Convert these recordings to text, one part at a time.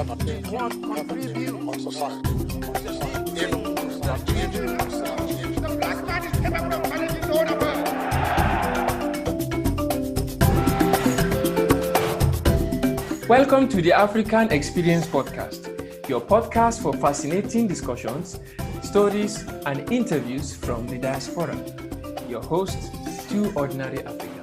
what contribute on society. The black man is capable of managing his own affairs. Welcome to the African Experience Podcast, your podcast for fascinating discussions, stories, and interviews from the diaspora. Your host, two ordinary Africans.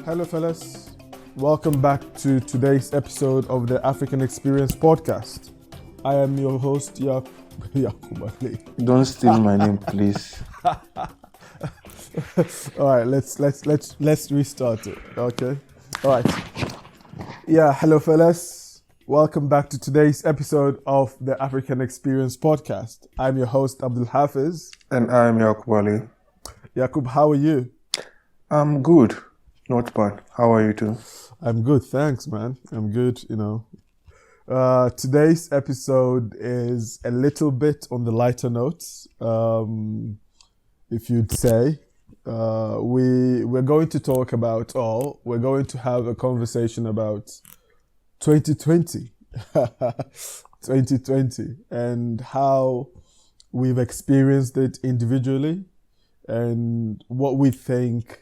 Hello, fellas. Welcome back to today's episode of the African Experience Podcast. I am your host, Yakub Ali. Don't steal my name, please. All right, let's restart it. Okay. All right. Yeah, hello, fellas. Welcome back to today's episode of the African Experience Podcast. I'm your host, Abdul Hafiz. And I'm Yakub Ali. Yakub, how are you? I'm good. Not bad. How are you too? I'm good, thanks, man. I'm good, Today's episode is a little bit on the lighter notes, if you'd say. We're going to talk about, we're going to have a conversation about 2020, 2020, and how we've experienced it individually and what we think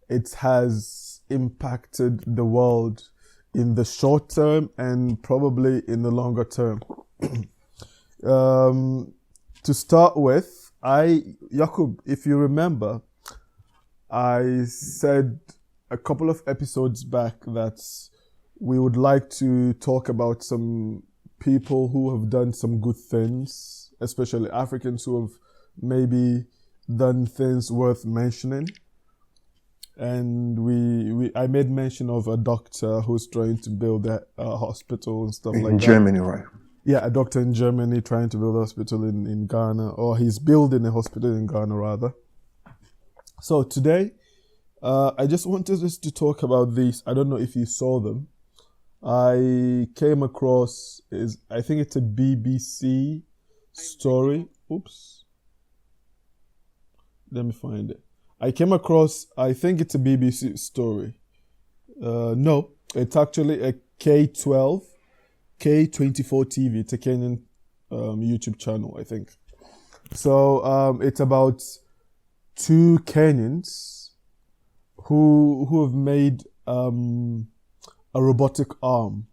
it has impacted the world in the short term and probably in the longer term. To start with, Jakub, if you remember, I said a couple of episodes back that we would like to talk about some people who have done some good things, especially Africans who have maybe done things worth mentioning. And I made mention of a doctor who's trying to build a hospital and stuff like that. In Germany, right? Yeah, a doctor in Germany trying to build a hospital in Ghana, or he's building a hospital in Ghana rather. So today, I just wanted us to talk about these. I don't know if you saw them. I came across, I think it's a BBC story. Oops. Let me find it. I came across, I think it's a BBC story. No, it's actually a K24 TV. It's a Kenyan YouTube channel, I think. So it's about two Kenyans who have made a robotic arm.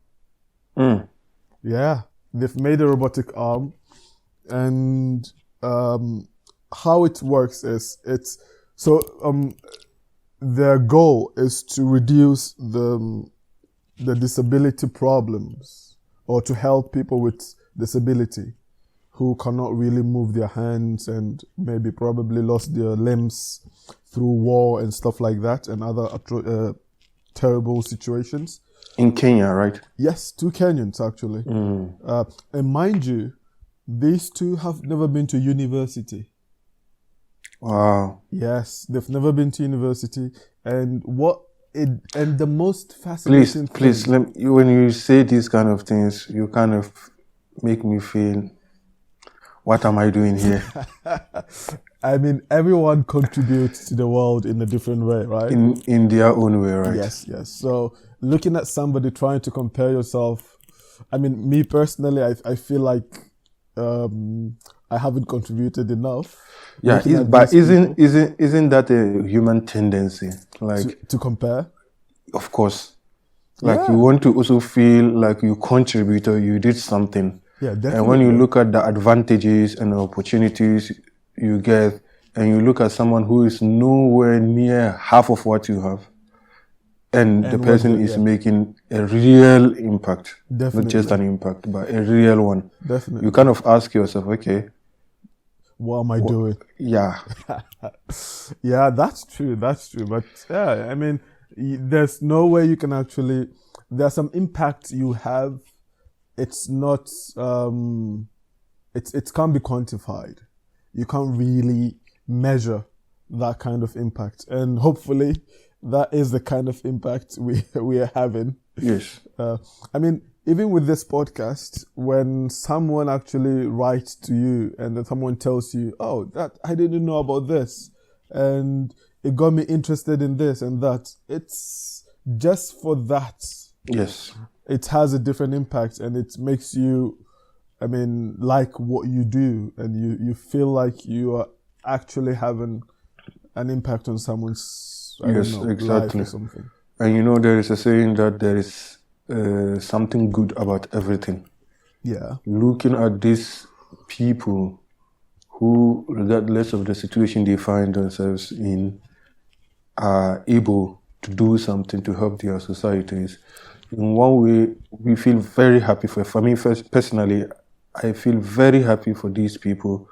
Yeah, they've made a robotic arm, and how it works is their goal is to reduce the disability problems, or to help people with disability who cannot really move their hands and maybe probably lost their limbs through war and stuff like that, and other terrible situations. In Kenya, right? Yes, two Kenyans actually. And mind you, these two have never been to university. Wow. Yes, they've never been to university, and the most fascinating Please, when you say these kind of things, you kind of make me feel, what am I doing here? I mean, everyone contributes to the world in a different way, right? In their own way, right? Yes. So looking at somebody trying to compare yourself, I mean, me personally, I feel like I haven't contributed enough. Yeah, but isn't that a human tendency? Like to compare? Of course. Like you want to also feel like you contributed, you did something. Yeah, definitely. And when you look at the advantages and the opportunities you get, and you look at someone who is nowhere near half of what you have, and the person is making a real impact, definitely. Not just an impact, but a real one. Definitely. You kind of ask yourself, okay, what am I doing? Yeah. Yeah, that's true. But yeah, I mean, there's no way you can actually, there's some impact you have. It's not, it can't be quantified. You can't really measure that kind of impact. And hopefully that is the kind of impact we are having. Yes. I mean, even with this podcast, when someone actually writes to you and then someone tells you, oh, that I didn't know about this, and it got me interested in this and that. It's just for that. Yes. It has a different impact, and it makes you, like what you do, and you feel like you are actually having an impact on someone's life or something. And there is a saying that there is something good about everything. Yeah. Looking at these people who, regardless of the situation they find themselves in, are able to do something to help their societies. In one way, we feel very happy for me personally, I feel very happy for these people,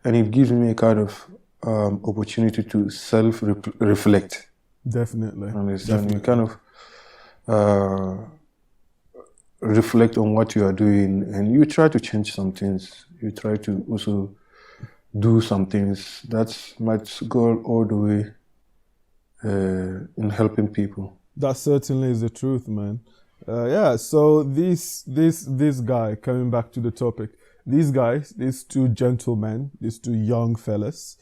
and it gives me a kind of opportunity to self-reflect. Definitely. Understand? You kind of reflect on what you are doing, and you try to change some things. You try to also do some things that might go all the way in helping people. That certainly is the truth, man. So this guy, coming back to the topic, these guys, these two gentlemen, these two young fellas,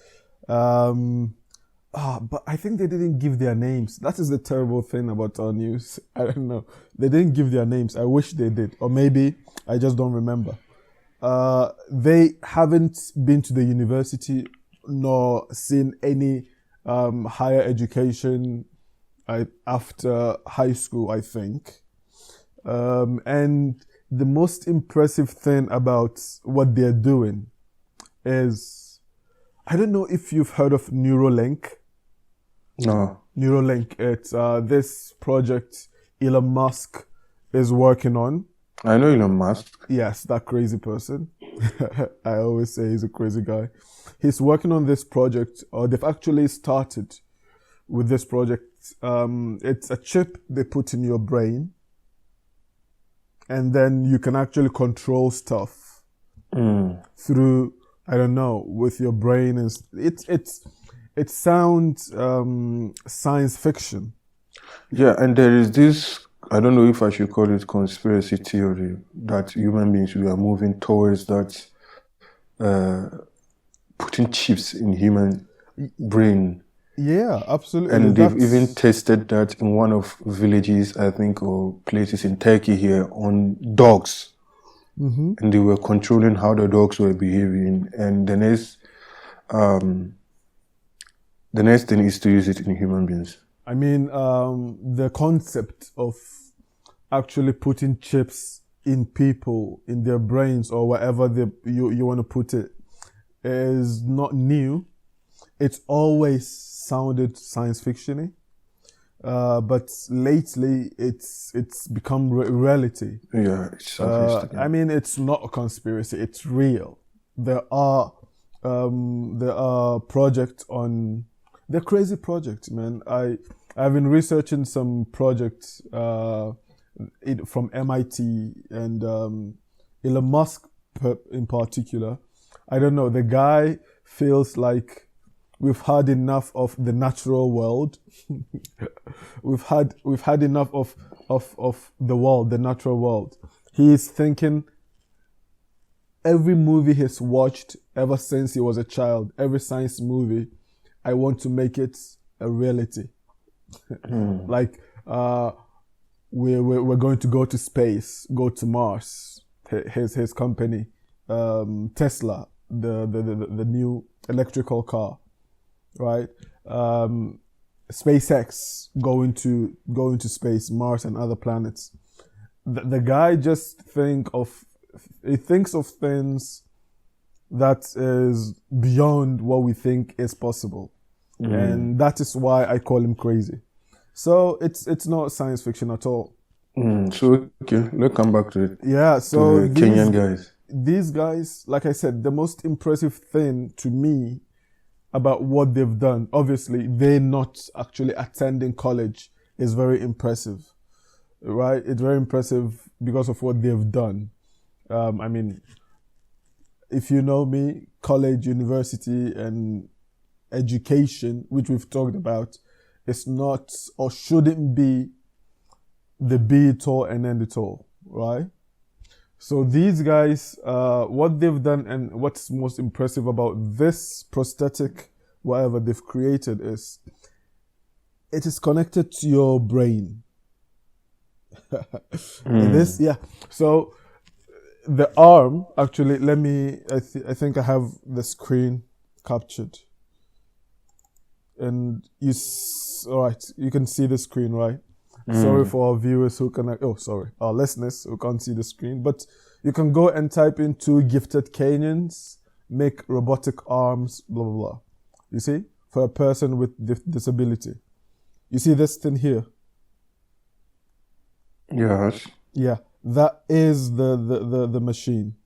but I think they didn't give their names. That is the terrible thing about our news. I don't know. They didn't give their names. I wish they did. Or maybe I just don't remember. They haven't been to the university nor seen any higher education after high school, I think. And the most impressive thing about what they're doing is, I don't know if you've heard of Neuralink. No. Neuralink, it's this project Elon Musk is working on. I know Elon Musk. Yes, that crazy person. I always say he's a crazy guy. He's working on this project, or they've actually started with this project. It's a chip they put in your brain, and then you can actually control stuff through, I don't know, with your brain. It sounds science fiction. Yeah, and there is this, I don't know if I should call it conspiracy theory, that human beings, we are moving towards that, putting chips in human brain. Yeah, absolutely. And they've even tested that in one of villages, I think, or places in Turkey here, on dogs. Mm-hmm. And they were controlling how the dogs were behaving. And the next thing is to use it in human beings. I mean, the concept of actually putting chips in people, in their brains, or wherever you want to put it, is not new. It's always sounded science fiction-y, but lately it's become reality. Yeah, it's sophisticated. I mean, it's not a conspiracy; it's real. There are projects on. They're crazy projects, man. I've been researching some projects from MIT and Elon Musk in particular. I don't know. The guy feels like we've had enough of the natural world. we've had enough of the world, the natural world. He is thinking every movie he's watched ever since he was a child, every science movie, I want to make it a reality. Like we're going to go to space, go to Mars. His company, Tesla, the new electrical car, right? SpaceX going to space, Mars and other planets. The guy just thinks of things that is beyond what we think is possible. And that is why I call him crazy. So it's not science fiction at all. So, okay, let's come back to it. Yeah, so the Kenyan guys. These guys, like I said, the most impressive thing to me about what they've done, obviously, they're not actually attending college, is very impressive, right? It's very impressive because of what they've done. I mean, if you know me, college, university, and education, which we've talked about, is not or shouldn't be the be it all and end it all, right? So these guys, what they've done and what's most impressive about this prosthetic whatever they've created is, it is connected to your brain. So the arm, actually, I think I have the screen captured. And all right, you can see the screen, right? Sorry for our viewers who our listeners who can't see the screen. But you can go and type in 2 gifted Kenyans make robotic arms, blah, blah, blah. You see? For a person with disability. You see this thing here? Yes. Yeah, that is the machine.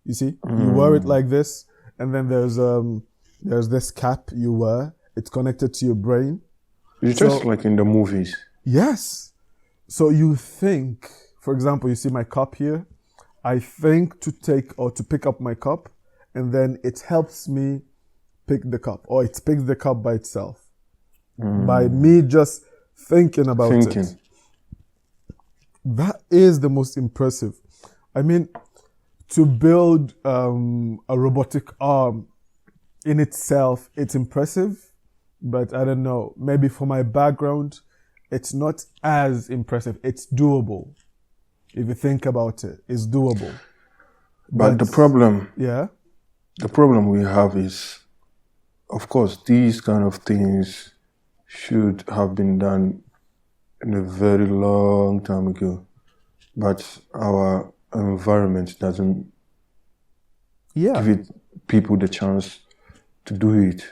You see? You wear it like this, and then there's this cap you wear. It's connected to your brain. It's just like in the movies. Yes. So you think, for example, you see my cup here. I think to pick up my cup, and then it helps me pick the cup, or it picks the cup by itself. By me just thinking about it. That is the most impressive. I mean, to build a robotic arm in itself, it's impressive, but I don't know, maybe for my background, it's not as impressive. It's doable. If you think about it, it's doable. But the problem we have is, of course, these kind of things should have been done in a very long time ago, but our environment doesn't give people the chance to do it.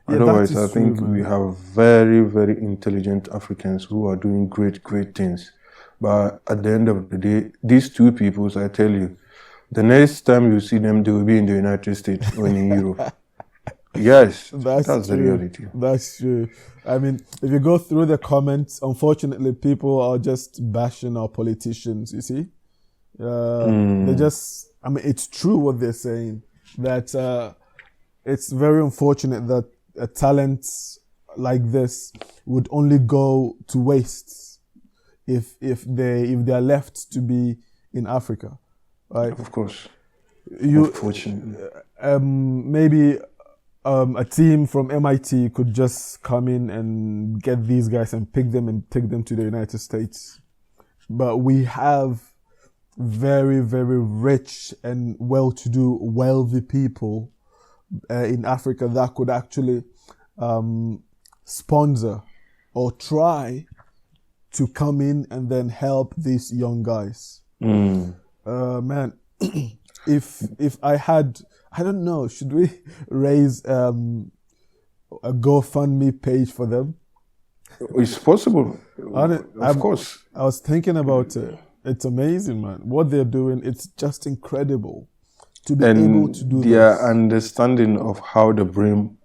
Otherwise, I think we have very, very intelligent Africans who are doing great, great things. But at the end of the day, these 2 peoples, I tell you, the next time you see them, they will be in the United States or in Europe. Yes, that's the reality. That's true. I mean, if you go through the comments, unfortunately, people are just bashing our politicians, you see? It's true what they're saying, that it's very unfortunate that talents like this would only go to waste if they are left to be in Africa, right? Of course. Unfortunately. Maybe a team from MIT could just come in and get these guys and pick them and take them to the United States. But we have very, very rich and well-to-do, wealthy people in Africa that could actually sponsor or try to come in and then help these young guys. Man, if I had, I don't know, should we raise a GoFundMe page for them? It's possible. Of course. I was thinking about it. It's amazing, man. What they're doing, it's just incredible to be able to do their understanding of how the brain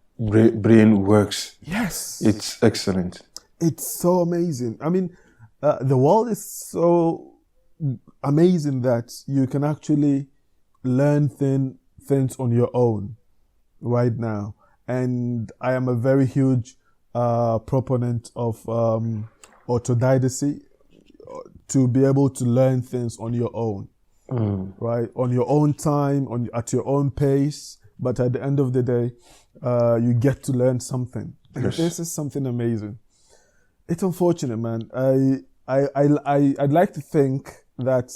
works. Yes. It's excellent. It's so amazing. I mean, the world is so amazing that you can actually learn things on your own right now. And I am a very huge proponent of autodidacy, to be able to learn things on your own, right? On your own time, at your own pace. But at the end of the day, you get to learn something. Yes. This is something amazing. It's unfortunate, man. I'd like to think that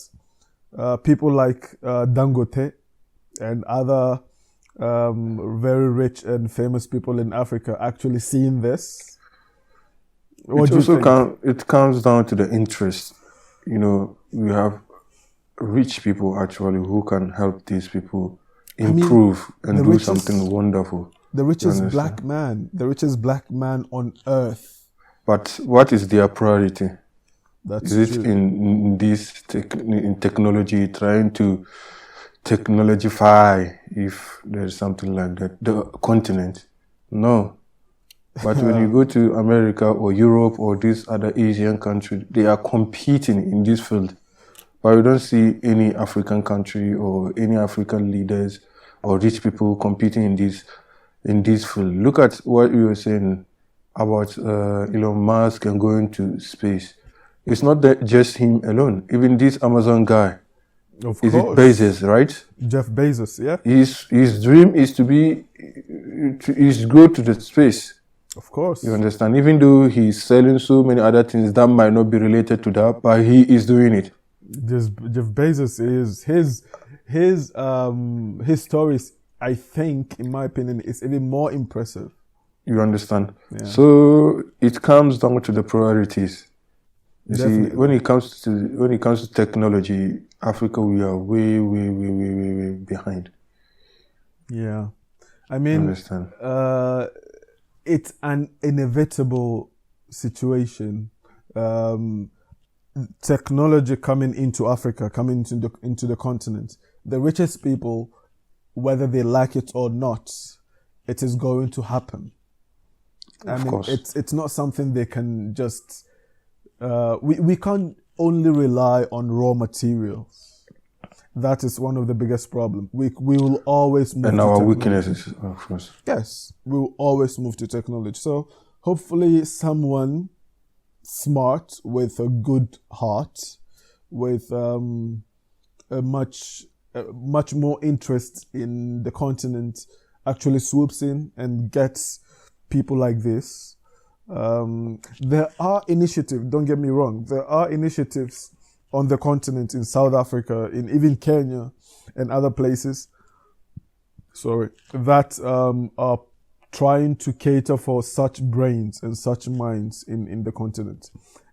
people like Dangote and other very rich and famous people in Africa actually seeing this. It comes down to the interest. You know, we have rich people actually who can help these people improve and do something wonderful. The richest black man on earth. But what is their priority? Is it in technology, trying to technologify, if there's something like that, the continent? No. But when you go to America or Europe or these other Asian countries, they are competing in this field. But we don't see any African country or any African leaders or rich people competing in this field. Look at what you were saying about Elon Musk and going to space. It's not that just him alone. Even this Amazon guy. Of course. Is it Bezos, right? Jeff Bezos, yeah. His dream is to be, is go to the space. Of course. You understand? Even though he's selling so many other things that might not be related to that, but he is doing it. Jeff Bezos is his stories, I think, in my opinion, is even more impressive. You understand? Yeah. So it comes down to the priorities. You Definitely. see, when it comes to technology, Africa, we are way behind. Yeah. I You mean, understand? it's an inevitable situation. Technology coming into Africa, coming into the continent. The richest people, whether they like it or not, it is going to happen. Of course. It's not something they can just. We can't only rely on raw materials. That is one of the biggest problems. We will always move And to our technology. weaknesses, of course. Yes, we will always move to technology. So hopefully someone smart with a good heart, with a much more interest in the continent, actually swoops in and gets people like this. There are initiatives, don't get me wrong, there are initiatives on the continent, in South Africa, in even Kenya and other places, that are trying to cater for such brains and such minds in the continent.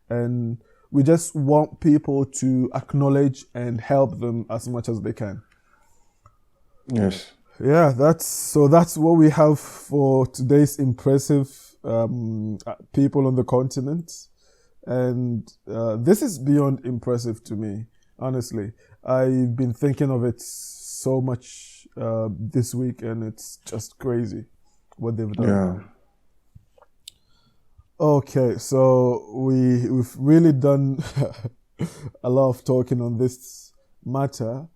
And we just want people to acknowledge and help them as much as they can. Yes. Yeah, that's what we have for today's impressive people on the continent. And this is beyond impressive to me, honestly. I've been thinking of it so much this week, and it's just crazy what they've done. Yeah. Okay, so we've really done a lot of talking on this matter.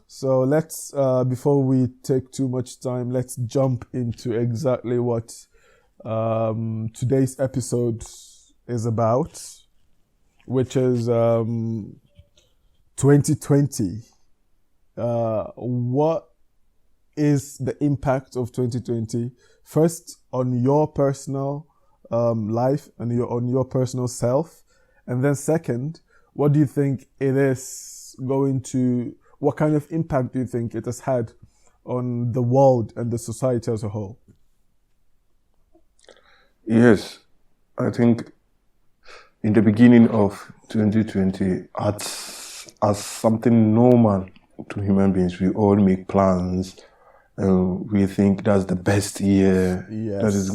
So let's, before we take too much time, let's jump into exactly what today's episode is about, which is 2020. What is the impact of 2020? First, on your personal life and on your personal self, and then second, what do you think it is going to? What kind of impact do you think it has had on the world and the society as a whole? Yes, I think in the beginning of 2020, as something normal to human beings, we all make plans. We think that's the best year. Yes. That is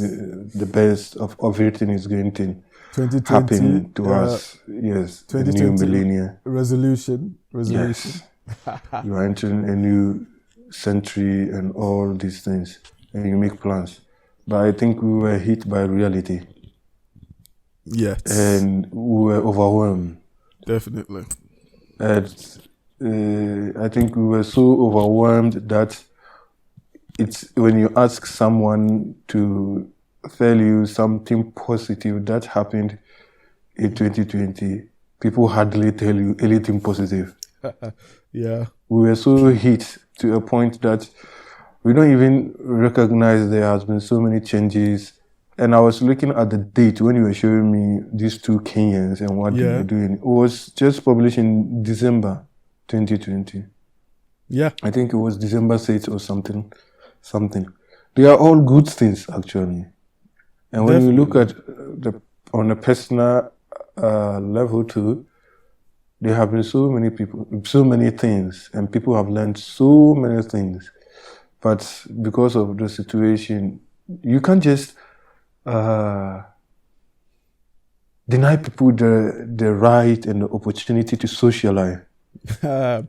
the best of everything is going to 2020 happen to us. Yes, the new 2020 millennia. Resolution. Yes, you are entering a new century and all these things, and you make plans. But I think we were hit by reality. Yes. And we were overwhelmed. Definitely. And I think we were so overwhelmed that it's when you ask someone to tell you something positive that happened in 2020, people hardly tell you anything positive. Yeah. We were so hit to a point that we don't even recognize there has been so many changes. And I was looking at the date when you were showing me these two Kenyans and what they were doing. It was just published in December 2020. Yeah. I think it was December 6th or something. They are all good things, actually. And when you look at on a personal level too, there have been so many people, so many things, and people have learned so many things. But because of the situation, you can't just deny people the right and the opportunity to socialize.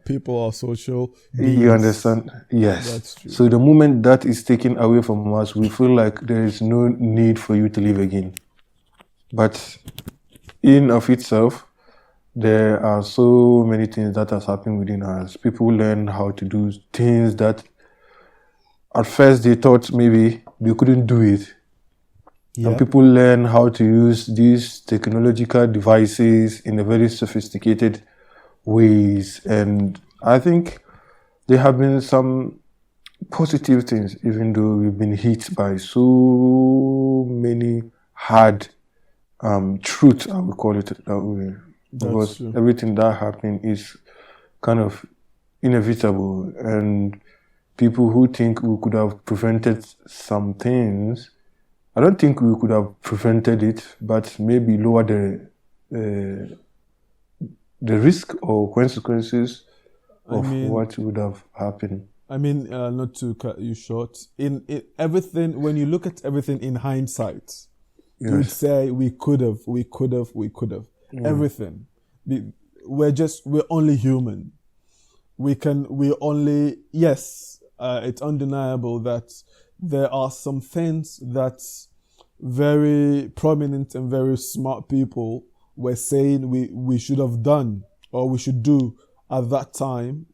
People are social beings. You understand? Yes. That's true. So the moment that is taken away from us, we feel like there is no need for you to live again. But in of itself, there are so many things that has happened within us. People learn how to do things that at first they thought maybe they couldn't do it. Yeah. And people learn how to use these technological devices in a very sophisticated ways. And I think there have been some positive things, even though we've been hit by so many hard truth, I would call it that way. Because true. everything that happened is kind of inevitable, and people who think we could have prevented some things, I don't think we could have prevented it, but maybe lower the risk or consequences of what would have happened. I mean, not to cut you short, in everything, when you look at everything in hindsight, you'd say we could have. Everything. We're only human. It's undeniable that there are some things that very prominent and very smart people were saying we should have done or we should do at that time,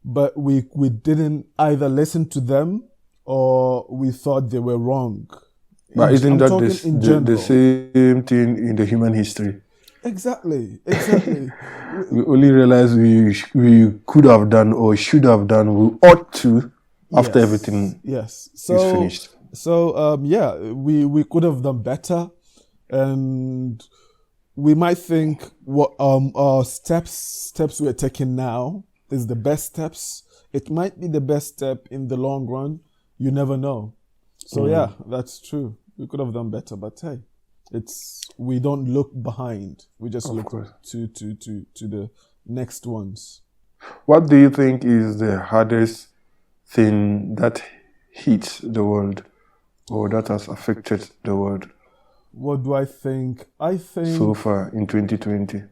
but we didn't either listen to them or we thought they were wrong. But isn't that the same thing in the human history? Exactly. We only realize we could have done or should have done, we ought to, after everything is finished. So we could have done better, and we might think what our steps we're taking now is the best steps. It might be the best step in the long run. You never know. So yeah, that's true. We could have done better, but hey, we don't look behind. We just look to the next ones. What do you think is the hardest thing that hits the world or that has affected the world? What do I think? I think so far in 2020.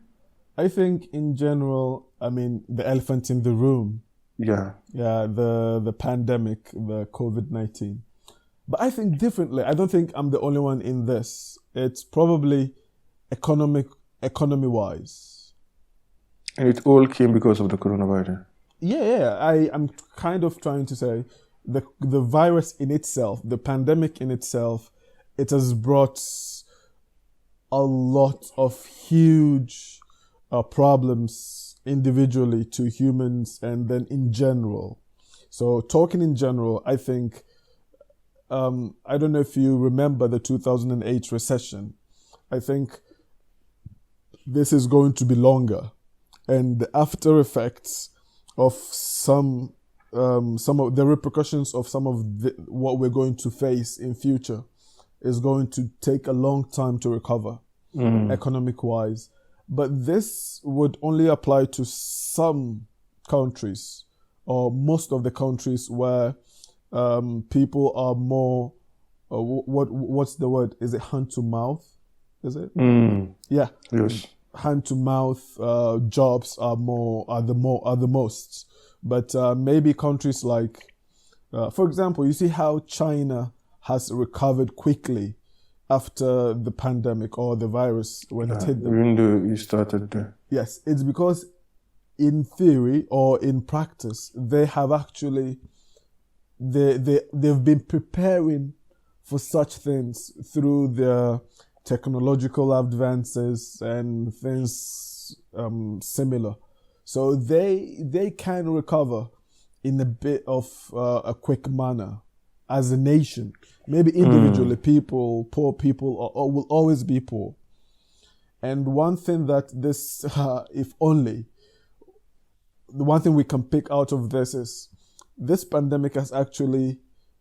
I think in general, I mean, the elephant in the room. Yeah. Yeah, the pandemic, the COVID-19. But I think differently. I don't think I'm the only one in this. It's probably economy-wise. And it all came because of the coronavirus. Yeah. I'm kind of trying to say the virus in itself, the pandemic in itself, it has brought a lot of huge problems individually to humans and then in general. So talking in general, I think, I don't know if you remember the 2008 recession. I think this is going to be longer, and the after effects of some of the repercussions of some of what we're going to face in future is going to take a long time to recover, economic-wise. But this would only apply to some countries, or most of the countries where people are more, what's the word? Is it hand to mouth? Is it? Yeah. Yes. Hand to mouth jobs are the most. But maybe countries like, for example, you see how China has recovered quickly after the pandemic or the virus when it hit them. Even though it started there. Yes, it's because in theory or in practice, they have actually, they've been preparing for such things through their technological advances and things similar. So they can recover in a bit of a quick manner as a nation. Maybe individually, poor people will always be poor. And one thing that this, if only, the one thing we can pick out of this is this pandemic has actually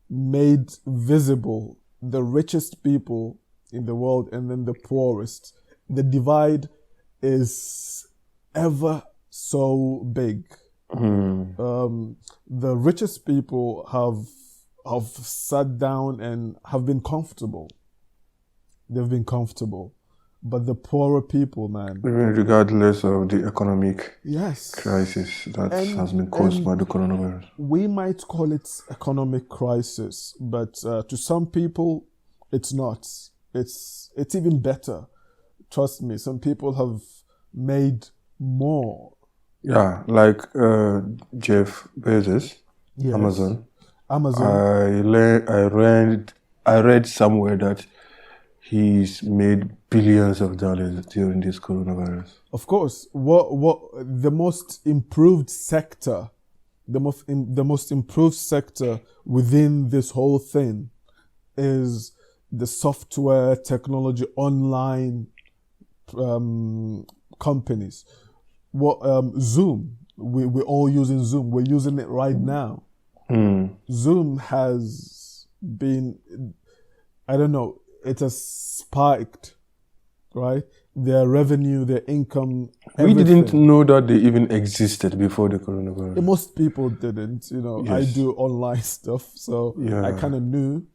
made visible the richest people in the world and then the poorest. The divide is ever so big. The richest people have sat down and have been comfortable. They've been comfortable. But the poorer people, man. Even regardless of the economic crisis that has been caused by the coronavirus. We might call it economic crisis, but to some people, it's not. It's even better. Trust me, some people have made more. Yeah, like Jeff Bezos, Amazon. I read somewhere that he's made billions of dollars during this coronavirus. Of course, what the most improved sector the most improved sector within this whole thing is the software technology online companies. What Zoom? We're all using Zoom. We're using it right now. Zoom has been, I don't know, it has spiked, right? Their revenue, their income. We everything. didn't know that they even existed before the coronavirus. Most people didn't, I Yes. do online stuff, so Yeah. I kind of knew.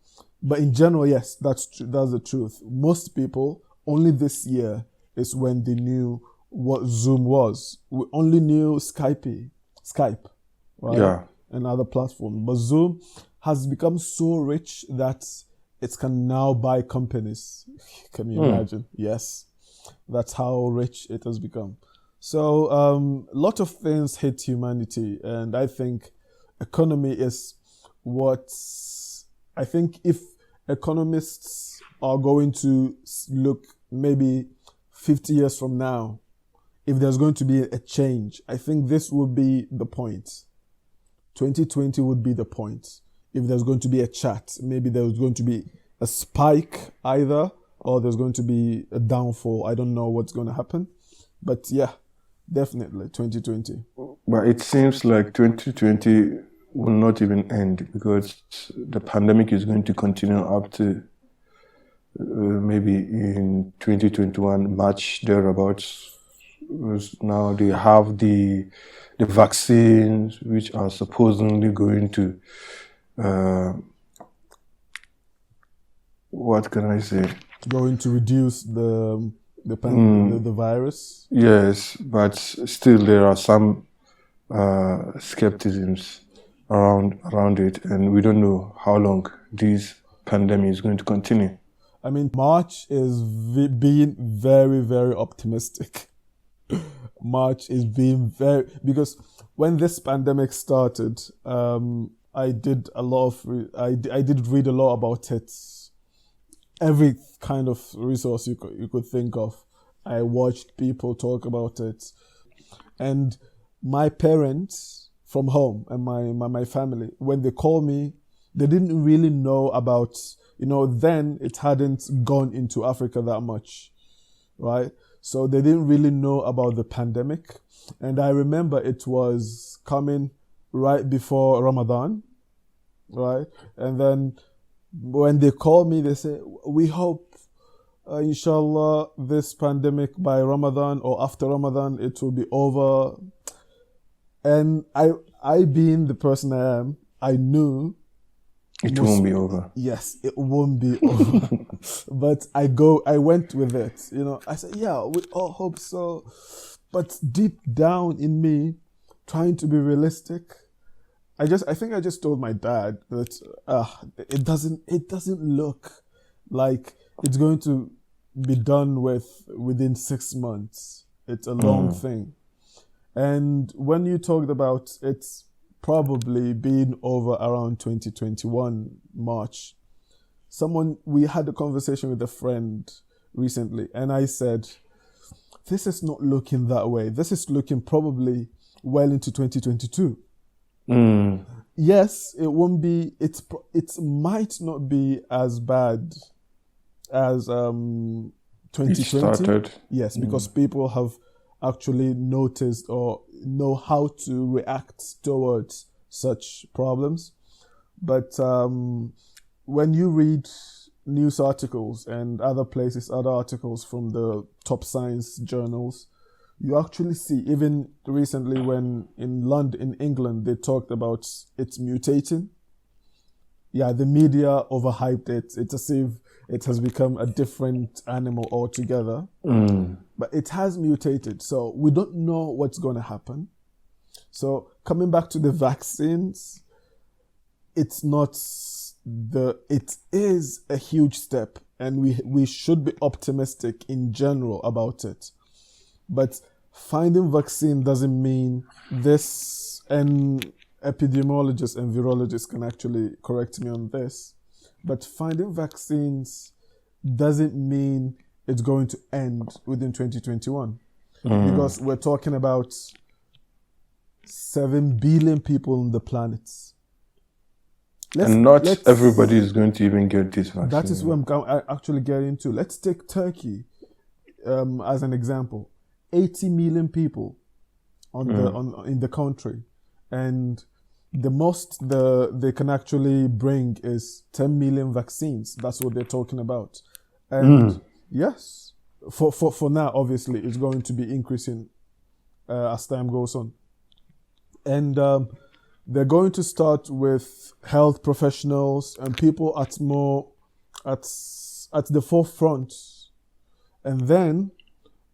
But in general, yes, that's the truth. Most people, only this year is when they knew what Zoom was. We only knew Skype, right? Yeah. And other platforms. But Zoom has become so rich that it can now buy companies. Can you imagine? Yes. That's how rich it has become. So a lot of things hit humanity, and I think economy is what I think if economists are going to look maybe 50 years from now, if there's going to be a change, I think this would be the point. 2020 would be the point. If there's going to be a chat, maybe there's going to be a spike either, or there's going to be a downfall. I don't know what's going to happen. But yeah, definitely 2020. But it seems like 2020 will not even end because the pandemic is going to continue up to maybe in 2021, March, thereabouts. Because now they have the vaccines, which are supposedly going to, what can I say? Going to reduce the virus. Yes, but still there are some skepticisms around it, and we don't know how long this pandemic is going to continue. I mean, March is being very, very optimistic. March is being because when this pandemic started, I did read a lot about it. Every kind of resource you could think of. I watched people talk about it. And my parents from home and my family, when they called me, they didn't really know about, then it hadn't gone into Africa that much, right? So they didn't really know about the pandemic. And I remember it was coming right before Ramadan, right? And then when they call me, they say, we hope, inshallah, this pandemic by Ramadan or after Ramadan, it will be over. And I being the person I am, I knew it won't be over. Yes, it won't be over. But I went with it. I said, yeah, we all hope so. But deep down in me, trying to be realistic, I think I just told my dad that it doesn't look like it's going to be done within 6 months. It's a long thing. And when you talked about it's probably being over around 2021 March, we had a conversation with a friend recently, and I said, this is not looking that way. This is looking probably well into 2022. Yes, it won't be. It might not be as bad as 2020. Yes, because people have actually noticed or know how to react towards such problems. But when you read news articles and other articles from the top science journals, you actually see, even recently when in England, they talked about it's mutating. Yeah, the media overhyped it. It's as if it has become a different animal altogether. But it has mutated. So we don't know what's going to happen. So coming back to the vaccines, it is a huge step, and we should be optimistic in general about it. But finding vaccine doesn't mean this, and epidemiologists and virologists can actually correct me on this, but finding vaccines doesn't mean it's going to end within 2021. Because we're talking about 7 billion people on the planet. And not everybody is going to even get this vaccine. That is what I'm actually getting to. Let's take Turkey as an example. 80 million people in the country, and the most they can actually bring is 10 million vaccines. That's what they're talking about. And yes, for now, obviously, it's going to be increasing as time goes on. And they're going to start with health professionals and people at the forefront, and then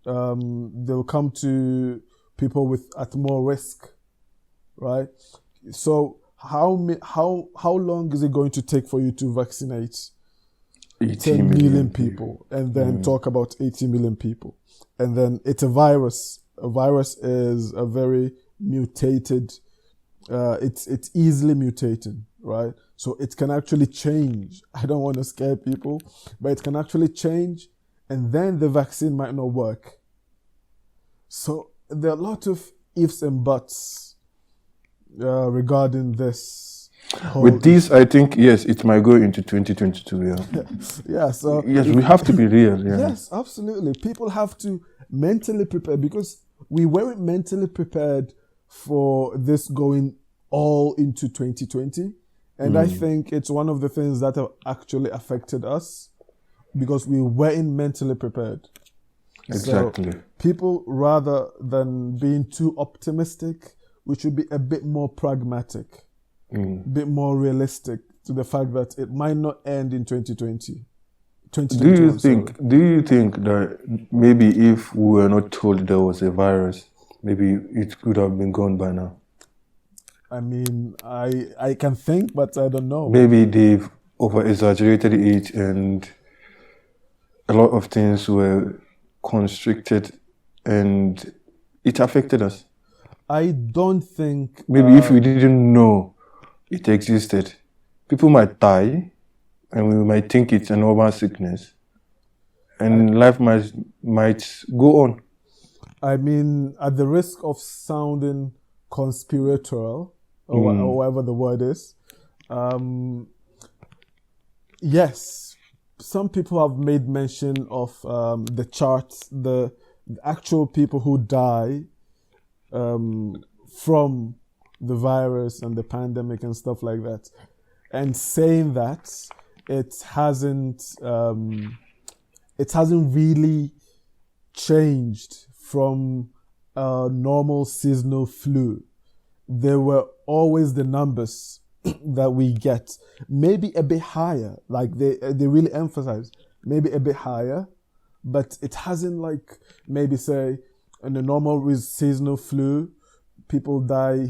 they'll come to people at more risk, right? So how long is it going to take for you to vaccinate 10 million people and then talk about 80 million people? And then it's a virus. A virus is a very mutated. It's easily mutating, right? So it can actually change. I don't want to scare people, but it can actually change, and then the vaccine might not work. So there are a lot of ifs and buts regarding this. With this, I think, yes, it might go into 2022, yeah. Yeah, so... Yes, we have to be real, yeah. Yes, absolutely. People have to mentally prepare, because we weren't mentally prepared for this going all into 2020. And I think it's one of the things that have actually affected us, because we weren't mentally prepared. Exactly. So people, rather than being too optimistic, we should be a bit more pragmatic, a bit more realistic to the fact that it might not end in 2020. Do you think that maybe if we were not told there was a virus, maybe it could have been gone by now? I mean, I can think, but I don't know. Maybe they've over-exaggerated it and a lot of things were constricted and it affected us. I don't think... Maybe if we didn't know it existed, people might die and we might think it's a normal sickness and life might go on. I mean, at the risk of sounding conspiratorial, or whatever the word is, yes, some people have made mention of the charts, the actual people who die from the virus and the pandemic and stuff like that, and saying that it hasn't really changed from a normal seasonal flu. There were always the numbers that we get, maybe a bit higher, like they really emphasize, maybe a bit higher, but it hasn't, like, maybe say in a normal seasonal flu, people die,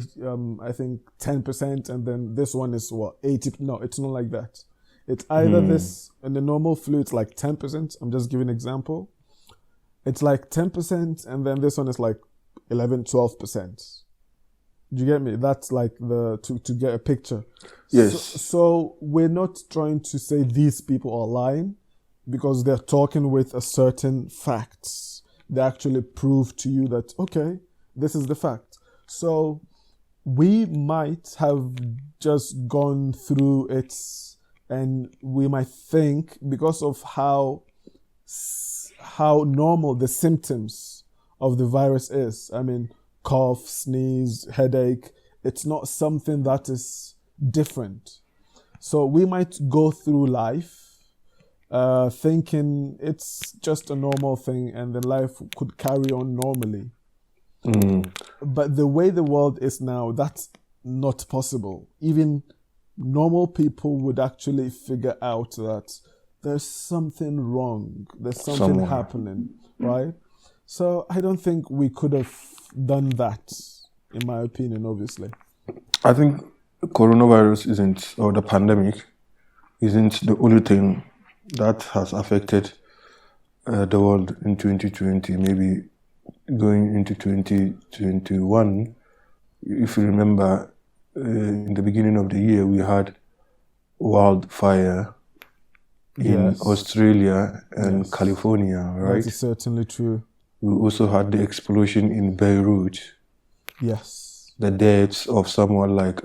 I think 10%, and then this one is what, 80? No, it's not like that. It's either this, in the normal flu, it's like 10%. I'm just giving an example. It's like 10%, and then this one is like 11, 12%. Do you get me? That's like to get a picture. Yes. So we're not trying to say these people are lying, because they're talking with a certain facts. They actually prove to you that, okay, this is the fact. So we might have just gone through it, and we might think, because of how normal the symptoms of the virus is. I mean, cough, sneeze, headache. It's not something that is different. So we might go through life thinking it's just a normal thing, and then life could carry on normally. But the way the world is now, that's not possible. Even normal people would actually figure out that there's something wrong. There's something happening, right? So I don't think we could have done that, in my opinion, obviously. I think coronavirus or the pandemic isn't the only thing that has affected the world in 2020. Maybe going into 2021, if you remember, in the beginning of the year, we had wildfire in Australia and California, right? That is certainly true. We also had the explosion in Beirut. Yes. the deaths of someone like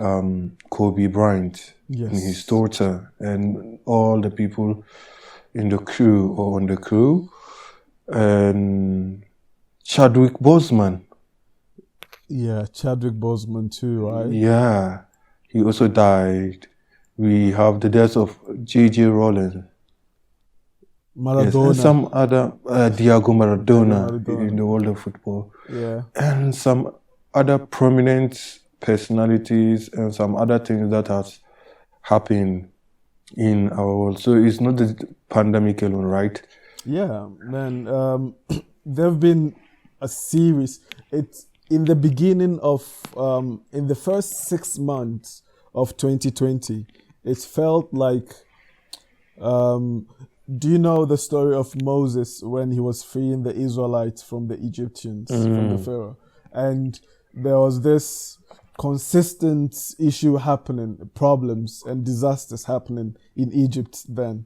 Kobe Bryant and his Yes. daughter and all the people in the crew or on the crew, and Chadwick Boseman. Yeah, Chadwick Boseman too, right? Yeah, he also died. We have the death of J.J. Rowling. Yes, Maradona. and some other Diego Maradona Maradona. in the world of football, Yeah. and some other prominent personalities and some other things that has happened in our world. So it's not the pandemic alone, right? Yeah, man. There have been a series. It's in the beginning of in the first 6 months of 2020. It felt like. Do you know the story of Moses when he was freeing the Israelites from the Egyptians, from the Pharaoh? And there was this consistent issue happening, problems and disasters happening in Egypt then.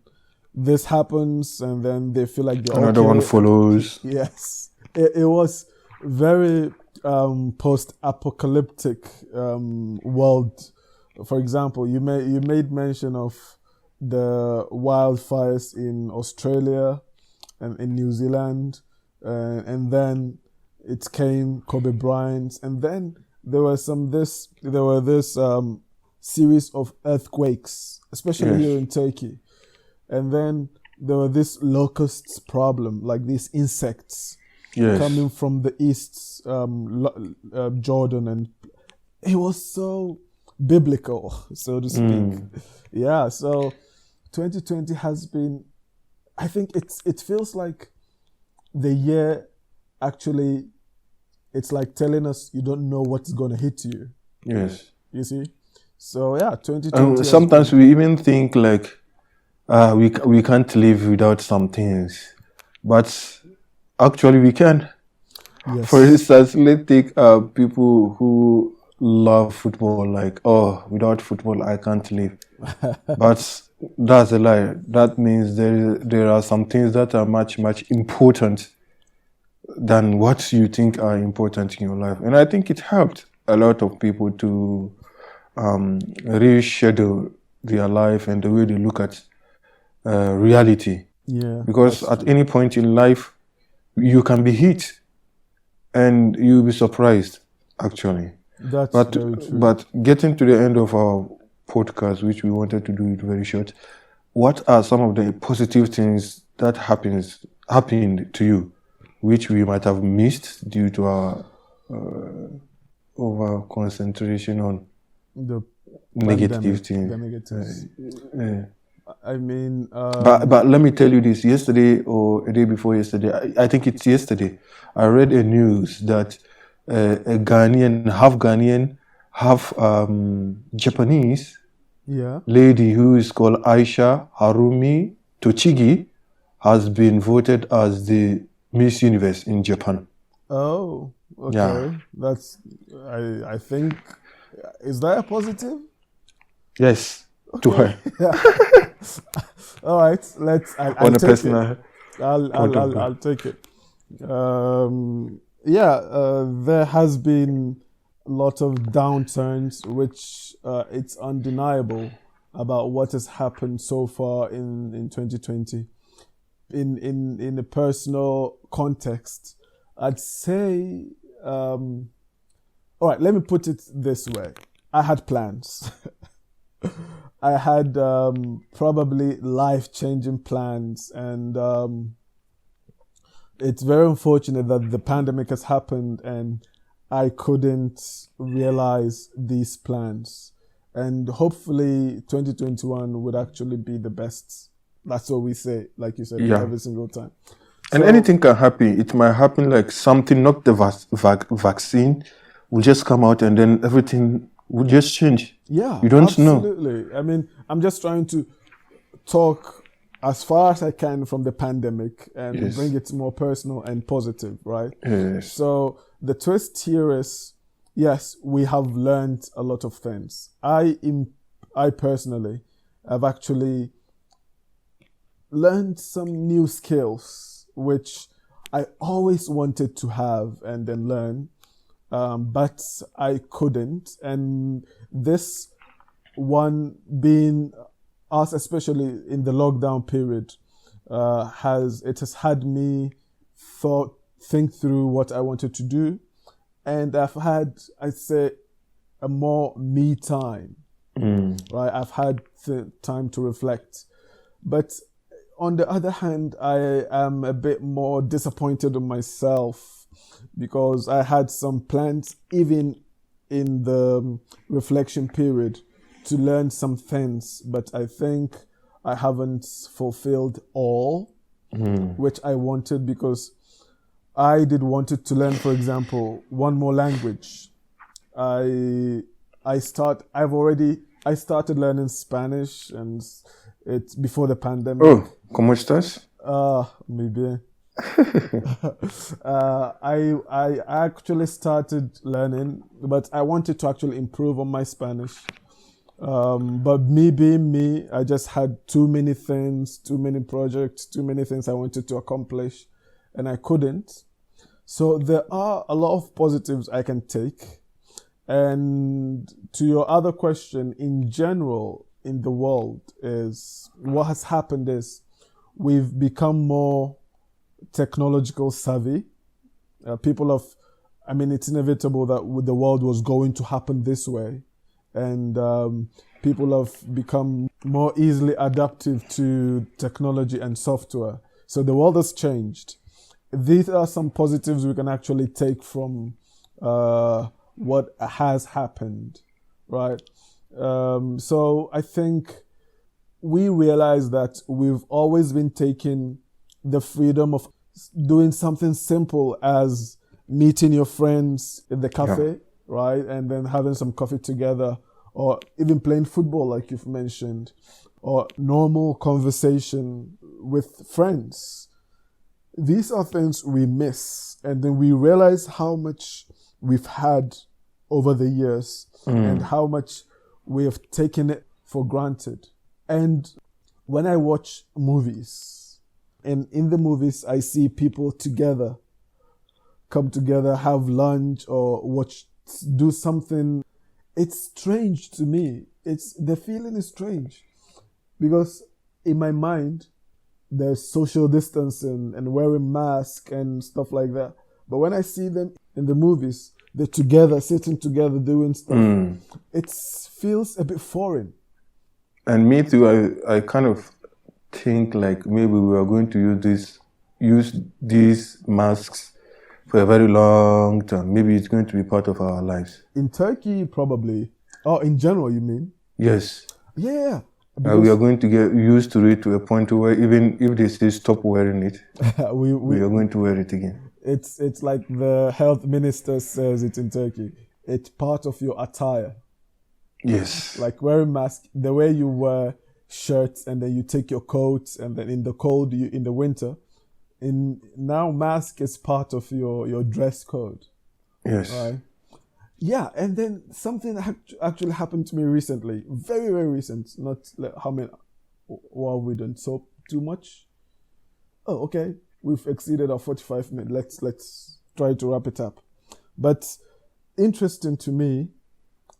This happens and then they feel like they're Another okay. one follows. Yes. It was very post-apocalyptic world. For example, you made mention of the wildfires in Australia and in New Zealand, and then it came Kobe Bryant, and then there were this series of earthquakes, especially Yes. here in Turkey, and then there were this locusts problem, like these insects Yes. coming from the east, Jordan, and it was so biblical, so to speak. Yeah, so 2020 has been, I think it feels like the year actually, it's like telling us you don't know what's going to hit you. Yes. You see? So yeah, 2020. And has sometimes been- we even think like we can't live without some things, but actually we can. Yes. For instance, let's take people who love football, like, oh, without football I can't live. But that's a lie. That means there are some things that are much important than what you think are important in your life. And I think it helped a lot of people to reschedule their life and the way they look at reality. Yeah. Because that's at any point in life, you can be hit and you'll be surprised, actually. That's But very true. but getting to the end of our podcast, which we wanted to do it very short, what are some of the positive things that happened to you, which we might have missed due to our over concentration on The negative pandemic, things? the negatives. Yeah. I mean, But let me tell you this. Yesterday or a day before yesterday, I think it's yesterday, I read a news that a Ghanaian, half Japanese yeah. lady who is called Aisha Harumi Tochigi has been voted as the Miss Universe in Japan. Oh, okay. Yeah. That's, I think, is that a positive? Yes, to her. All right, I'll On a take personal it. I'll point of view. I'll take it. There has been a lot of downturns, which it's undeniable about what has happened so far in 2020. In a personal context, I'd say, all right, let me put it this way. I had plans. I had probably life-changing plans, and it's very unfortunate that the pandemic has happened and I couldn't realize these plans. And hopefully 2021 would actually be the best. That's what we say, like you said, Yeah. every single time. And So- anything can happen. It might happen like something, not the vaccine, will just come out and then everything will just change. Yeah, You don't know. absolutely. I mean, I'm just trying to talk as far as I can from the pandemic and Yes. bring it more personal and positive, right? Yes. So the twist here is, yes, we have learned a lot of things. I personally have actually learned some new skills, which I always wanted to have and then learn. but I couldn't. And this one being us, especially in the lockdown period, has had me think through what I wanted to do, and I've had, I'd say, a more me time. Right, I've had the time to reflect, but on the other hand, I am a bit more disappointed in myself because I had some plans, even in the reflection period, to learn some things, but I think I haven't fulfilled all which I wanted, because I did wanted to learn, for example, one more language. I started learning Spanish, and it's before the pandemic. Oh, ¿cómo estás? Muy bien. I actually started learning, but I wanted to actually improve on my Spanish. But me being me, I just had too many things, too many projects, too many things I wanted to accomplish, and I couldn't. So there are a lot of positives I can take. And to your other question, in general, in the world, is what has happened is we've become more technological savvy. It's inevitable that the world was going to happen this way. And people have become more easily adaptive to technology and software. So the world has changed. These are some positives we can actually take from what has happened, right? So I think we realize that we've always been taking the freedom of doing something simple as meeting your friends in the cafe, right? And then having some coffee together, or even playing football like you've mentioned, or normal conversation with friends. These are things we miss, and then we realize how much we've had over the years and how much we have taken it for granted. And when I watch movies, and in the movies I see people come together, have lunch or do something, it's strange to me. The feeling is strange, because in my mind there's social distancing and wearing masks and stuff like that. But when I see them in the movies, they're together, sitting together, doing stuff. It feels a bit foreign. And me too, I kind of think like maybe we are going to use these masks for a very long time. Maybe it's going to be part of our lives. In Turkey, probably. Oh, in general, you mean? Yes. Yeah. We are going to get used to it to a point where even if they say stop wearing it, we are going to wear it again. It's like the health minister says it in Turkey. It's part of your attire. Yes. Like wearing mask, the way you wear shirts and then you take your coats, and then in the cold, in the winter, now mask is part of your dress code. Yes. Right? Yeah, and then something actually happened to me recently. Very, very recent. Not like how many, well, we don't talk too much. Oh, okay. We've exceeded our 45 minutes. Let's try to wrap it up. But interesting to me,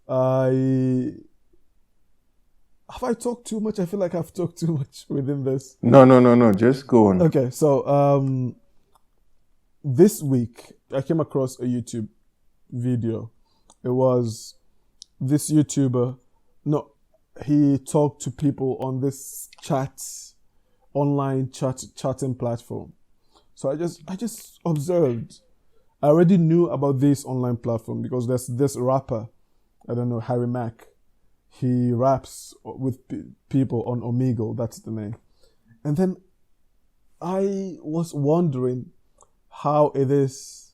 have I talked too much? I feel like I've talked too much within this. No. Just go on. Okay, so this week I came across a YouTube video. It was this YouTuber. No, he talked to people on this online chatting platform. So I just observed. I already knew about this online platform because there's this rapper, I don't know, Harry Mack. He raps with people on Omegle, that's the name. And then I was wondering how it is,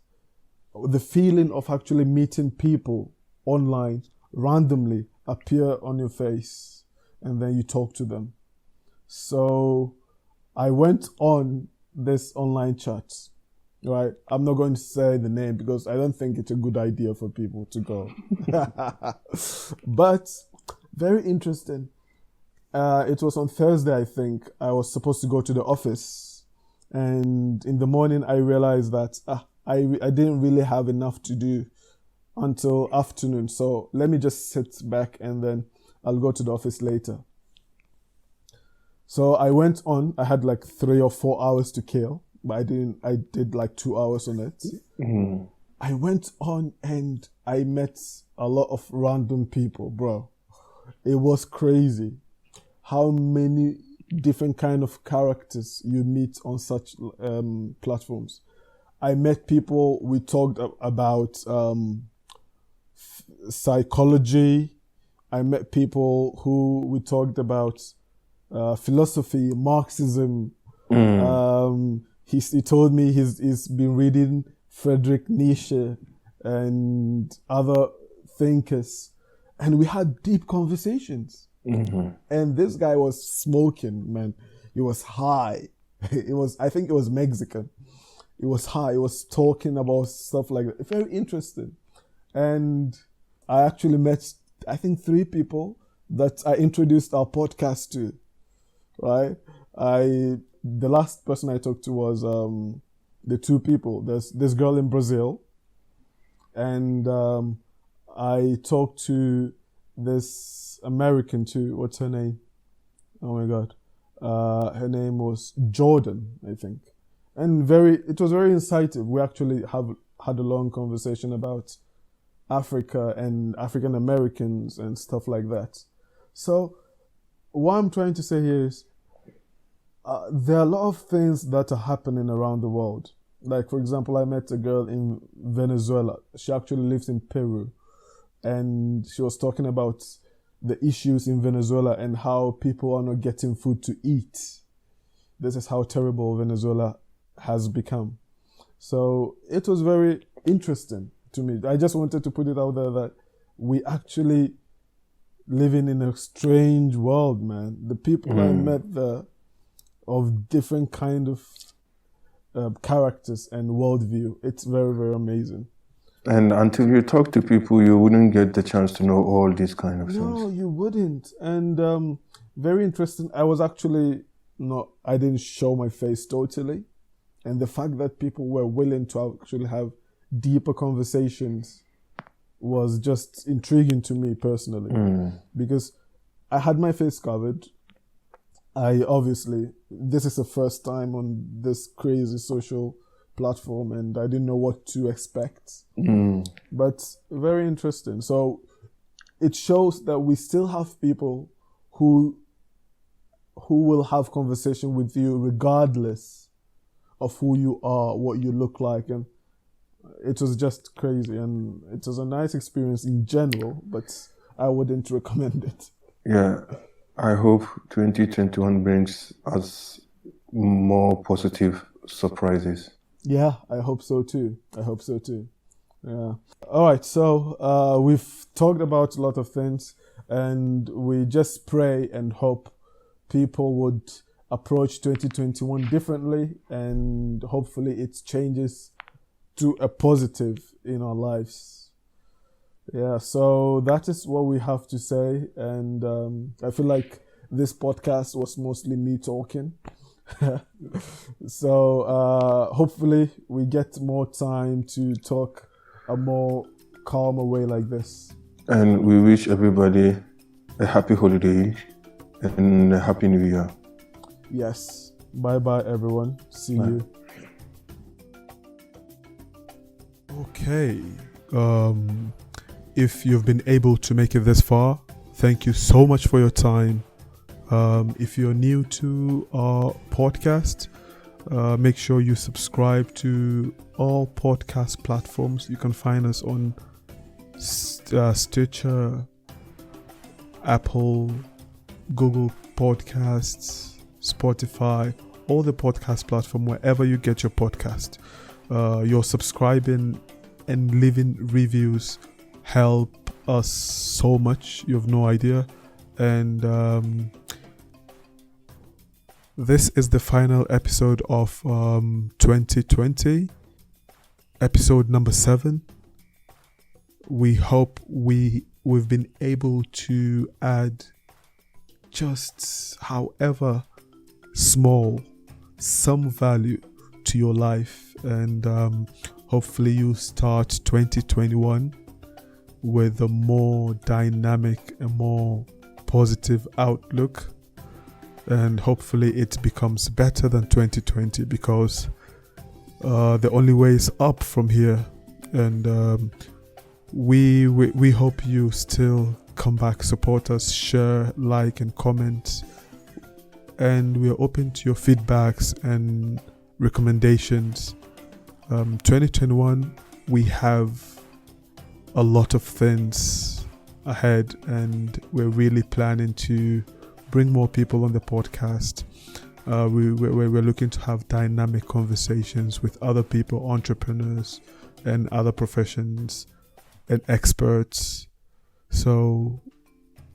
the feeling of actually meeting people online randomly appear on your face and then you talk to them. So I went on this online chat, right? I'm not going to say the name because I don't think it's a good idea for people to go. But very interesting. It was on Thursday, I think. I was supposed to go to the office. And in the morning, I realized that I didn't really have enough to do until afternoon. So let me just sit back and then I'll go to the office later. So I went on. I had like 3 or 4 hours to kill, but I did like 2 hours on it. I went on and I met a lot of random people, bro. It was crazy how many different kind of characters you meet on such platforms. I met people, we talked about psychology. I met people who we talked about philosophy, Marxism. He told me he's been reading Friedrich Nietzsche and other thinkers, and we had deep conversations. And this guy was smoking, man. He was high. I think it was Mexican. It was high. He was talking about stuff like that. Very interesting. And I actually met, I think, 3 people that I introduced our podcast to, right? The last person I talked to was the 2 people. There's this girl in Brazil, and I talked to this American too. What's her name? Oh my God. Her name was Jordan, I think. And it was very insightful. We actually had a long conversation about Africa and African Americans and stuff like that. So what I'm trying to say here is there are a lot of things that are happening around the world. Like, for example, I met a girl in Venezuela. She actually lives in Peru. And she was talking about the issues in Venezuela and how people are not getting food to eat. This is how terrible Venezuela has become. So it was very interesting to me. I just wanted to put it out there that we actually living in a strange world, man. The people I met there of different kind of characters and worldview. It's very, very amazing. And until you talk to people, you wouldn't get the chance to know all these kind of things. No, you wouldn't. And very interesting. I didn't show my face totally. And the fact that people were willing to actually have deeper conversations was just intriguing to me personally. Because I had my face covered. This is the first time on this crazy social platform, and I didn't know what to expect. But very interesting. So it shows that we still have people who will have conversation with you regardless of who you are, what you look like. And it was just crazy, and it was a nice experience in general, but I wouldn't recommend it. Yeah, I hope 2021 brings us more positive surprises. Yeah, I hope so too. Yeah. All right, so we've talked about a lot of things, and we just pray and hope people would approach 2021 differently, and hopefully it changes to a positive in our lives. Yeah, so that is what we have to say, and I feel like this podcast was mostly me talking. So hopefully we get more time to talk a more calmer way like this. And we wish everybody a happy holiday and a happy new year. Yes. Bye everyone. See you. Okay. If you've been able to make it this far, thank you so much for your time. If you're new to our podcast, make sure you subscribe to all podcast platforms. You can find us on Stitcher, Apple, Google Podcasts, Spotify, all the podcast platform, wherever you get your podcast. Your subscribing and leaving reviews help us so much. You have no idea. And this is the final episode of 2020, episode number 7. We hope we've been able to add just however small some value to your life, and hopefully you start 2021 with a more dynamic and more positive outlook, and hopefully it becomes better than 2020, because the only way is up from here. And we hope you still come back, support us, share, like, and comment. And we are open to your feedbacks and recommendations. 2021, we have a lot of things ahead, and we're really planning to bring more people on the podcast. We're looking to have dynamic conversations with other people, entrepreneurs and other professions and experts. So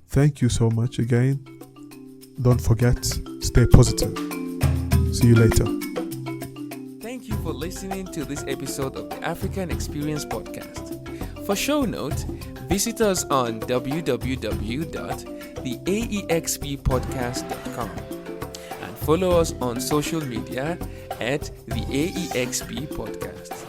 thank you so much again. Don't forget, stay positive. See you later. Thank you for listening to this episode of the African Experience Podcast. For show notes, visit us on www.theaexppodcast.com and follow us on social media at the AEXP Podcast.